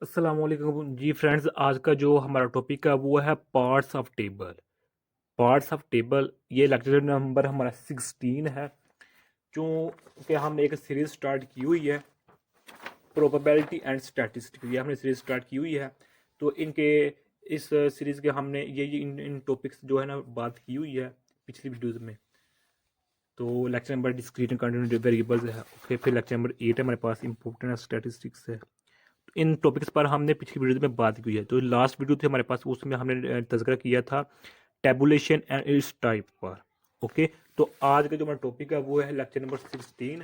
अस्सलाम वालेकुम जी फ्रेंड्स। आज का जो हमारा टॉपिक है वो है parts of table. Parts of table ये लेक्चर नंबर हमारा 16 है। चूँकि हमने एक सीरीज स्टार्ट की हुई है प्रोबेबिलिटी एंड स्टैटिस्टिक्स, ये हमने सीरीज स्टार्ट की हुई है। तो इनके इस सीरीज के हमने ये इन टॉपिक्स जो है ना बात की हुई है पिछली वीडियोज़ में। तो lecture number discrete and continuity variables है। ओके, फिर लेक्चर नंबर 8 है हमारे पास इंपॉर्टेंट स्टैटिस्टिक्स है। इन टॉपिक्स पर हमने पिछली वीडियो में बात की है। तो लास्ट वीडियो थी हमारे पास, उसमें हमने तज़किरा किया था टेबुलेशन एंड इट्स टाइप पर। ओके, तो आज का जो हमारा टॉपिक है वो है lecture number 16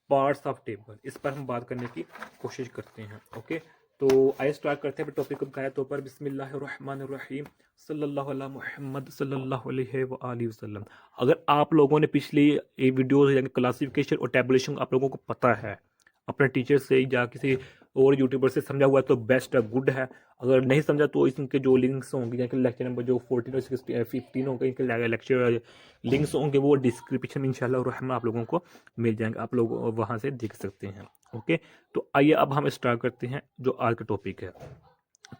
parts of table. इस पर हम बात करने की कोशिश करते हैं। ओके, तो आइए स्टार्ट करते हैं फिर टॉपिक को बताया तो पर बिस्मिल्लाहिर्रहमानिर्रहीम सल्लल्लाहु अला मुहम्मद सल्लल्लाहु अलैहि व आलिहि वसल्लम। अगर आप लोगों ने पिछली वीडियोस यानी क्लासिफिकेशन और टेबुलेशन आप लोगों को पता है अपने टीचर से या किसी और यूट्यूबर से समझा हुआ है तो बेस्ट है, गुड है। अगर नहीं समझा तो इनके जो लिंक्स होंगे या लेक्चर नंबर जो 14 और 16 15 होंगे इनके लेक्चर लिंक्स होंगे वो डिस्क्रिप्शन में इंशाल्लाह रहमान आप लोगों को मिल जाएंगे, आप लोग वहाँ से देख सकते हैं। ओके, तो आइए अब हम स्टार्ट करते हैं जो आज का टॉपिक है।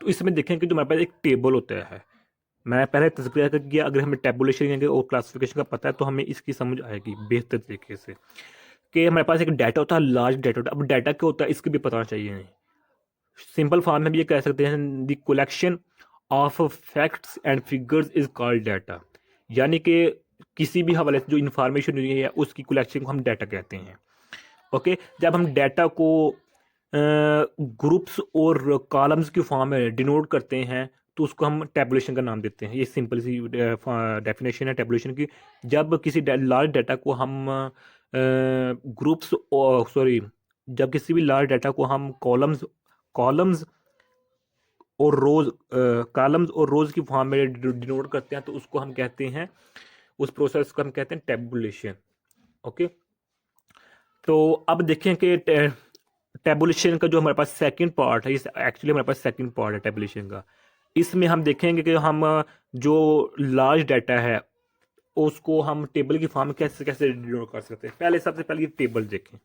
तो इसमें देखें कि जो हमारे पास एक टेबल होता है, मैंने पहले तज़किरा किया, अगर हमें टेबुलेशन और क्लासिफिकेशन का पता है तो हमें इसकी समझ आएगी बेहतर तरीके से कि हमारे पास एक डाटा होता है, लार्ज डाटा होता है। अब डाटा क्या होता है इसके भी पता चाहिए। सिंपल फॉर्म में भी ये कह सकते हैं the collection of facts and figures is called data. यानी कि किसी भी हवाले से जो इंफॉर्मेशन हुई है उसकी कलेक्शन को हम डाटा कहते हैं। ओके, जब हम डाटा को ग्रुप्स और कॉलम्स की फॉर्म में डिनोट करते हैं तो उसको हम टेबुलेशन का नाम देते हैं। ये सिंपल सी डेफिनेशन है टेबुलेशन की। जब किसी लार्ज डाटा को हम ग्रुप्स, सॉरी, जब किसी भी लार्ज डाटा को हम कॉलम्स कॉलम्स और रोज कॉलम्स और रोज की फॉर्म में डिनोट करते हैं तो उसको हम कहते हैं, उस प्रोसेस को हम कहते हैं टेबुलेशन। ओके, तो अब देखें कि टेबुलेशन का जो हमारे पास सेकंड पार्ट है, इस एक्चुअली हमारे पास सेकंड पार्ट है टेबुलेशन का। इसमें हम देखेंगे कि हम जो लार्ज डाटा है उसको हम टेबल की फॉर्म में कैसे कैसे डिनोट कर सकते हैं। पहले सबसे पहले ये टेबल देखें।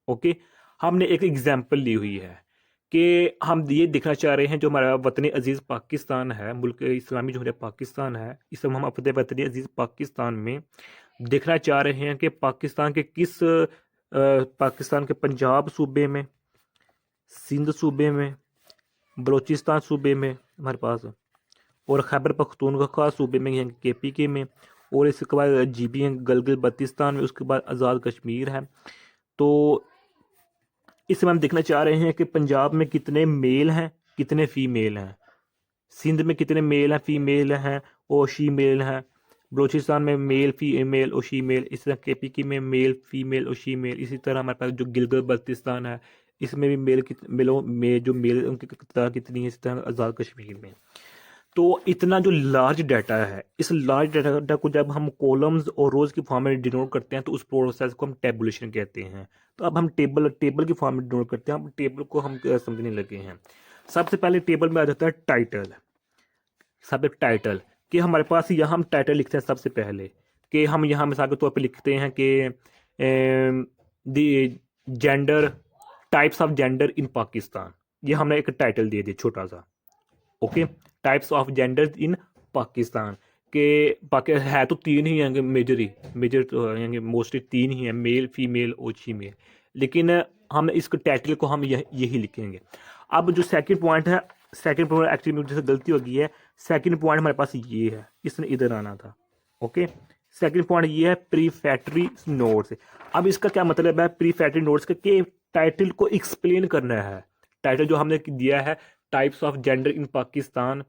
ओके, हमने एक एग्जाम्पल ली हुई है कि हम ये देखना चाह रहे हैं जो हमारा वतन अजीज़ पाकिस्तान है, मुल्क इस्लामी जमहूरिया पाकिस्तान है, इस समय हम अपने वतन अजीज़ पाकिस्तान में देखना चाह रहे हैं कि पाकिस्तान के पाकिस्तान के पंजाब सूबे में, सिंध सूबे में, बलूचिस्तान सूबे में हमारे पास, और खैबर पख्तूनख्वा सूबे में हैं KPK में, और इसके बाद GB हैं गलगित बल्तिस्तान में, उसके बाद आज़ाद कश्मीर है। तो इसमें हम देखना चाह रहे हैं कि पंजाब में कितने मेल हैं कितने फीमेल हैं, सिंध में कितने मेल हैं फीमेल हैं और शीमेल हैं, बलूचिस्तान में मेल फीमेल और शीमेल, इसी तरह KPK में मेल फीमेल और शीमेल। इसी तरह हमारे पास जो गिलगित बल्तिस्तान है इसमें भी मेलों में जो मेल उनकी तादाद कितनी है, इसी तरह आज़ाद कश्मीर में। तो इतना जो लार्ज डाटा है, इस लार्ज डाटा को जब हम कॉलम्स और रोज की फॉर्म में डिनोट करते हैं तो उस प्रोसेस को हम टेबुलेशन कहते हैं। तो अब हम टेबल टेबल की फॉर्म में डिनोट करते हैं। अब टेबल को हम समझने लगे हैं। सबसे पहले टेबल में आ जाता है टाइटल। सब एक टाइटल कि हमारे पास यहाँ हम टाइटल लिखते हैं सबसे पहले, कि हम यहाँ मिसाल के तौर पे लिखते हैं कि the gender, types of gender in Pakistan. ये हमने एक टाइटल दे दिया छोटा सा। Okay, types of gender in Pakistan के है तो तीन ही हैं मेजर तो हैं मोस्टली तीन ही हैं, मेल फीमेल और फीमेल। लेकिन हम इस टाइटल को हम यही लिखेंगे। अब जो सेकंड पॉइंट है, सेकंड पॉइंट एक्चुअली मुझे गलती हो गई है। सेकंड पॉइंट हमारे पास ये है, इसने इधर आना था। ओके, सेकंड पॉइंट ये है प्रीफैक्टरी नोट्स। अब इसका क्या मतलब है प्रीफैक्टरी नोट्स का, कि टाइटल को एक्सप्लेन करना है। टाइटल जो हमने दिया है types of gender in Pakistan,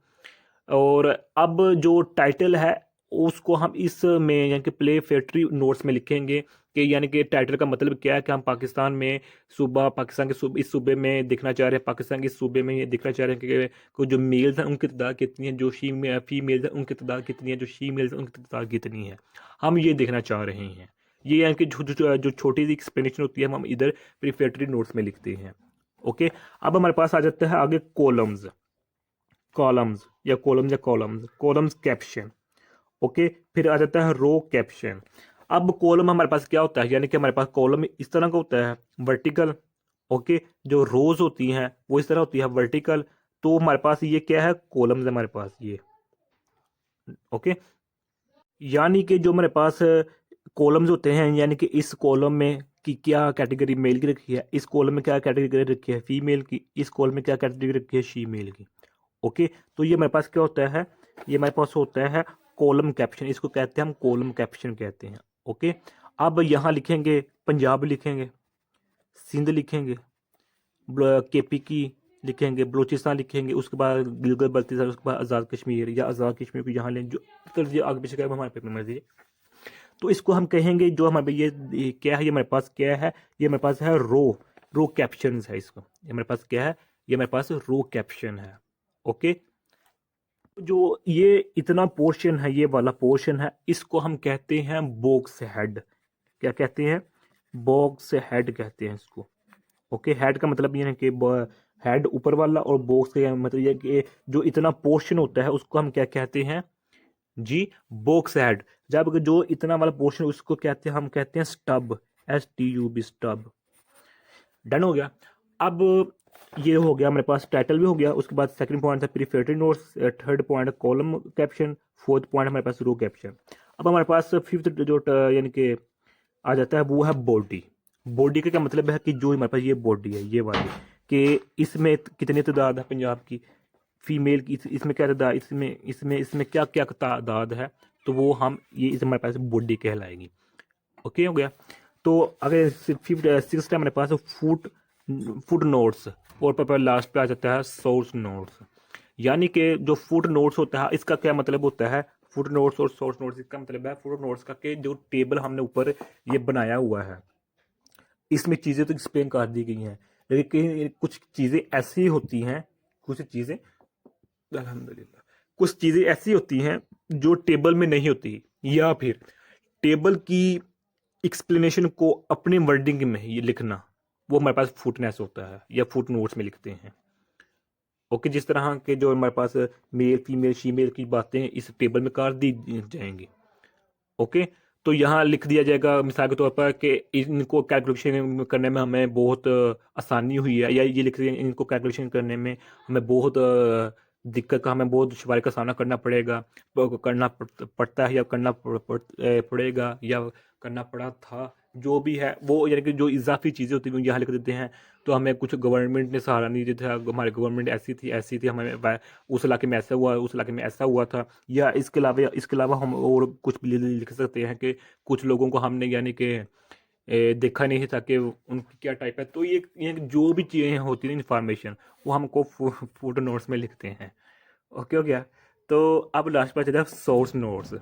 और अब जो टाइटल है उसको हम इसमें यानी कि प्ले फैक्ट्री नोट्स में लिखेंगे कि यानी कि टाइटल का मतलब क्या है कि हम पाकिस्तान में सूबा, पाकिस्तान के इस सूबे में देखना चाह रहे हैं, पाकिस्तान के इस सूबे में ये देखना चाह रहे हैं कि जो मेल्स हैं उनकी तादाद कितनी है, जो फीमेल्स हैं उनकी तादाद कितनी है, जो शीमेल्स हैं उनकी तादाद कितनी है, हम ये देखना चाह रहे हैं। ये यानी कि जो छोटी सी एक्सप्लेनेशन होती है हम इधर प्रीफेक्टरी नोट्स में लिखते हैं। ओके, अब हमारे पास आ जाता है आगे कॉलम्स। Columns caption. ओके, फिर आ जाता है रो कैप्शन। अब कॉलम हमारे पास क्या होता है, यानी कि हमारे पास कॉलम इस तरह का होता है, वर्टिकल ओके, जो रोज होती हैं वो इस तरह होती है वर्टिकल। तो हमारे पास ये क्या है, कॉलम्स है हमारे पास ये। ओके, यानी कि जो हमारे पास कॉलम्स होते हैं, यानी कि इस कॉलम में की क्या कैटेगरी मेल की रखी है, इस कॉलम में क्या कैटेगरी रखी है फीमेल की, इस कॉलम में क्या कैटेगरी रखी है फीमेल की। ओके, तो ये हमारे पास क्या होता है, ये हमारे पास होता है कॉलम कैप्शन, इसको कहते हैं हम कॉलम कैप्शन कहते हैं। ओके, अब यहाँ लिखेंगे पंजाब लिखेंगे, सिंध लिखेंगे, केपी की लिखेंगे, बलूचिस्तान लिखेंगे, उसके बाद गिलगित बल्तिस्तान, उसके बाद आज़ाद कश्मीर या आज़ाद कश्मीर को यहाँ लें, जो कर दिए आगे पीछे हमारे पेपर में दीजिए। तो इसको हम कहेंगे जो हमारे ये क्या है, ये हमारे पास क्या है, ये हमारे पास है रो कैप्शन है इसको, ये हमारे पास क्या है, ये हमारे पास रो कैप्शन है। ओके, जो ये इतना पोर्शन है, ये वाला पोर्शन है, इसको हम कहते हैं बॉक्स हेड। क्या कहते हैं, बॉक्स हेड कहते हैं इसको। ओके, हेड का मतलब ये है कि हेड ऊपर वाला, और बॉक्स का मतलब ये कि जो इतना पोर्शन होता है उसको हम क्या कहते हैं जी, बॉक्स हेड। जब जो इतना वाला पोर्शन उसको कहते हैं, हम कहते हैं स्टब, STUB स्टब। डन हो गया। अब ये हो गया हमारे पास, टाइटल भी हो गया, उसके बाद सेकंड पॉइंट था prefatory notes, third point column caption, fourth point हमारे पास रो कैप्शन। अब हमारे पास फिफ्थ जो यानी कि आ जाता है वो है बॉडी। बॉडी का क्या मतलब है कि जो हमारे पास ये बॉडी है ये वाली, कि इसमें कितनी तादाद है पंजाब की फीमेल की, इसमें क्या तादाद, इसमें इसमें इसमें क्या क्या तादाद है, तो वो हम ये इस हमारे पास बॉडी कहलाएगी। ओके हो गया। तो अगर फिफ्थ सिक्स हमारे पास फुट नोट्स, और पर लास्ट पे आ जाता है सोर्स नोट्स। यानी कि जो फुट नोट्स होता है इसका क्या मतलब होता है, फुट नोट्स और सोर्स नोट्स, इसका मतलब है फुट नोट्स का कि जो टेबल हमने ऊपर ये बनाया हुआ है, इसमें चीज़ें तो एक्सप्लेन कर दी गई हैं, लेकिन कुछ चीज़ें ऐसी होती हैं, कुछ चीज़ें अल्हम्दुलिल्लाह, कुछ चीज़ें ऐसी होती हैं जो टेबल में नहीं होती, या फिर टेबल की एक्सप्लेनेशन को अपने वर्डिंग में ही लिखना, वो हमारे पास फुटनेस होता है या फुट नोट्स में लिखते हैं। ओके, जिस तरह के जो हमारे पास मेल फीमेल शीमेल की बातें इस टेबल में कर दी जाएंगी। ओके, तो यहाँ लिख दिया जाएगा मिसाल के तौर पर कि इनको कैलकुलेशन करने में हमें बहुत आसानी हुई है, या ये लिख दिया इनको कैलकुलेशन करने में हमें बहुत दिक्कत का, हमें बहुत दुश्वारी का सामना करना पड़ेगा, करना पड़ता है, या करना पड़ेगा, या करना पड़ा था, जो भी है वो, यानी कि जो इजाफी चीज़ें होती हैं वो यहाँ लिख देते हैं। तो हमें कुछ गवर्नमेंट ने सहारा नहीं दिया था, हमारी गवर्नमेंट ऐसी थी, हमें उस इलाके में ऐसा हुआ, उस इलाके में ऐसा हुआ था, या इसके अलावा हम और कुछ भी लिख सकते हैं कि कुछ लोगों को हमने यानी कि देखा नहीं था कि उनकी क्या टाइप है। तो ये जो भी चीज़ें होती हैं इंफॉर्मेशन, वो हमको फुट नोट्स में लिखते हैं। ओके हो गया। तो अब लास्ट पर चलता है सोर्स नोट्स।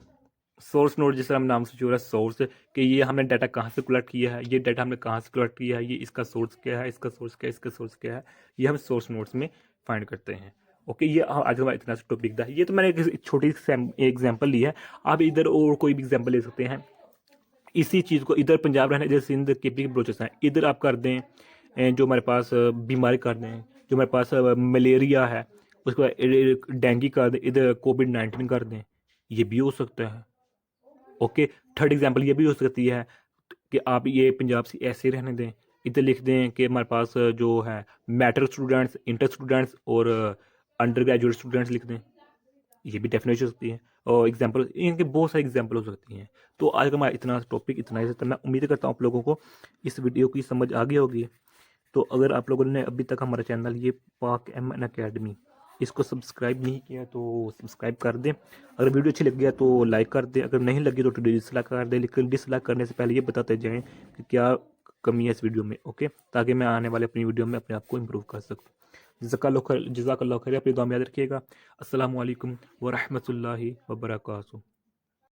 सोर्स नोट जिस तरह हम नाम से जो है सोर्स, कि ये हमने डाटा कहाँ से कलेक्ट किया है, ये डाटा हमने कहाँ से कलेक्ट किया है, ये इसका सोर्स क्या है, इसका सोर्स क्या है, इसका सोर्स क्या है, ये हम सोर्स नोट्स में फाइंड करते हैं। ओके, ये आज हमारा इतना सा टॉपिक था। ये तो मैंने एक छोटी सी एग्जांपल ली है, आप इधर और कोई भी एग्जांपल ले सकते हैं इसी चीज़ को। इधर पंजाब रहने, इधर सिंध केपी बलोचिस्तान, इधर आप कर दें जो हमारे पास बीमारी कर दें, जो हमारे पास मलेरिया है, उसके बाद डेंगू कर दें, इधर कोविड-19 कर दें, ये भी हो सकता है। ओके, थर्ड एग्जांपल ये भी हो सकती है कि आप ये पंजाब से ऐसे रहने दें, इधर लिख दें कि हमारे पास जो है मैट्रिक स्टूडेंट्स, इंटर स्टूडेंट्स और अंडर ग्रेजुएट स्टूडेंट्स लिख दें, ये भी डेफिनेशन हो सकती है। और एग्जांपल, इनके बहुत सारी एग्जांपल हो सकती हैं। तो आज का हमारा इतना टॉपिक इतना ही था। मैं उम्मीद करता हूँ आप लोगों को इस वीडियो की समझ आ गई होगी। तो अगर आप लोगों ने अभी तक हमारा चैनल ये पाक MN अकेडमी इसको सब्सक्राइब नहीं किया तो सब्सक्राइब कर दें। अगर वीडियो अच्छी लगी है तो लाइक कर दें, अगर नहीं लगी तो डिसलाइक कर दें, लेकिन डिसलाइक करने से पहले ये बताते जाएँ कि क्या कमी है इस वीडियो में। ओके, ताकि मैं आने वाले अपनी वीडियो में अपने आप को इम्प्रूव कर सकूँ। जज़ाकल्लाहु खैर, अपनी दुआ में याद रखिएगा। अस्सलामु अलैकुम व रहमतुल्लाहि व बरकातहू।